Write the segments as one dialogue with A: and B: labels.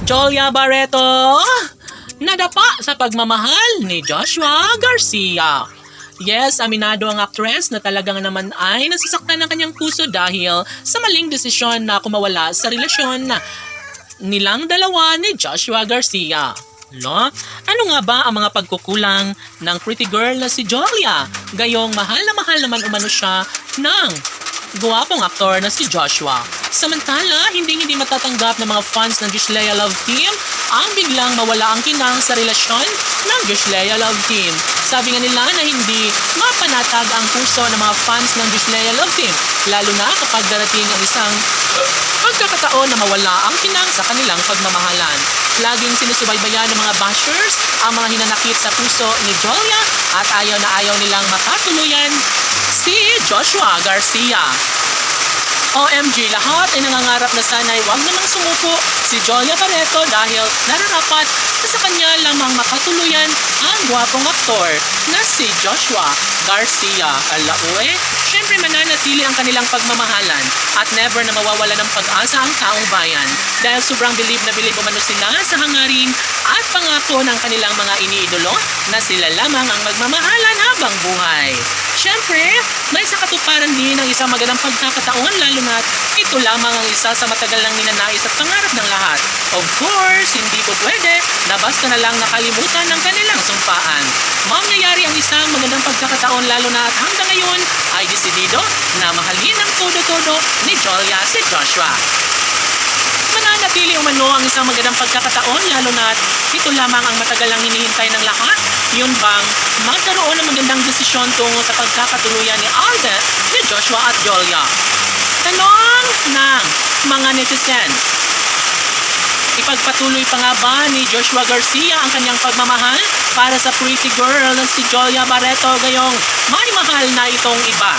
A: Jolia Barreto, nadapa sa pagmamahal ni Joshua Garcia. Yes, aminado ang actress na talagang naman ay nasasaktan ng kanyang puso dahil sa maling desisyon na kumawala sa relasyon nilang dalawa ni Joshua Garcia. No? Ano nga ba ang mga pagkukulang ng pretty girl na si Jolia? Gayong mahal naman umano siya ng guwapong aktor na si Joshua. Samantala, hindi matatanggap ng mga fans ng Gisleya Love Team ang biglang mawala ang kinang sa relasyon ng Gisleya Love Team. Sabi nga nila na hindi mapanatag ang puso ng mga fans ng Gisleya Love Team, lalo na kapag darating ang isang pagkakataon na mawala ang kinang sa kanilang pagmamahalan. Laging sinusubaybayan ng mga bashers ang mga hinanakit sa puso ni Jolia at ayaw na ayaw nilang makatuluyan si Joshua Garcia. OMG, lahat ay nangangarap na sana'y wag namang sumuko si Jolia Barreto dahil nararapat na sa kanya lamang makatuluyan ang gwapong aktor na si Joshua Garcia. Alaoy, syempre mananatili ang kanilang pagmamahalan at never na mawawala ng pag-asa ang taong bayan dahil sobrang bilib na bilib umano sila sa hangarin at pangako ng kanilang mga iniidolo na sila lamang ang magmamahalan habang buhay. Syempre, may sa katuparan din ang isang magandang pagkakataon lalo na ito lamang ang isa sa matagal nang ninanais at pangarap ng lahat. Of course, hindi po pwede na basta na lang nakalimutan ng kanilang sumpaan. Mangyayari ang isang magandang pagkakataon lalo na at hanggang ngayon ay desidido na mahalin ng todo-todo ni Jolia si Joshua. Mananatili umano ang isang magandang pagkakataon lalo na at ito lamang ang matagal lang hinihintay ng lahat. Yun bang magkaroon ng magandang desisyon tungo sa pagkakatuluyan ni Alden, ni Joshua at Jolia? Tanong ng mga netizens. Ipagpatuloy pa nga ba ni Joshua Garcia ang kanyang pagmamahal para sa pretty girl na si Jolia Barreto gayong may mahal na itong iba?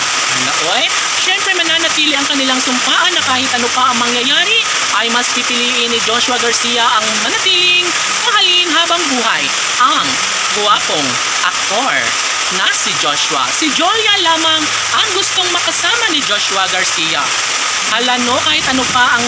A: Naoy, syempre mananatili ang kanilang sumpaan na kahit ano pa ang mangyayari ay mas pipiliin ni Joshua Garcia ang manatiling mahalin habang buhay ang guwapong aktor na si Joshua. Si Jolia lamang ang gustong makasama ni Joshua Garcia. Alano, kahit ano pa ang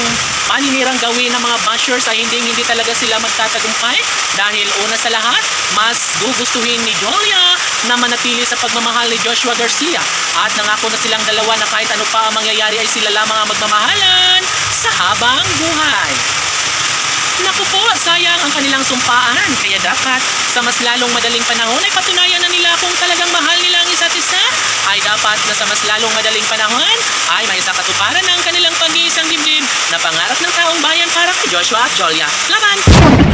A: paninirang gawin ng mga bashers ay hindi talaga sila magtatagumpay dahil una sa lahat, mas gugustuhin ni Jolia na manatili sa pagmamahal ni Joshua Garcia at nangako na silang dalawa na kahit ano pa ang mangyayari ay sila lamang ang magmamahalan sa habang buhay. Naku po, sayang ang kanilang sumpaan kaya dapat sa mas lalong madaling panahon ay patunayan na nila kung talagang mahal nila ang isa't isa ay dapat na sa mas lalong madaling panahon ay may isang katuparan ng kanilang pag-iisang dibdib na pangarap ng taong bayan para kay Joshua at Jolia. Laban!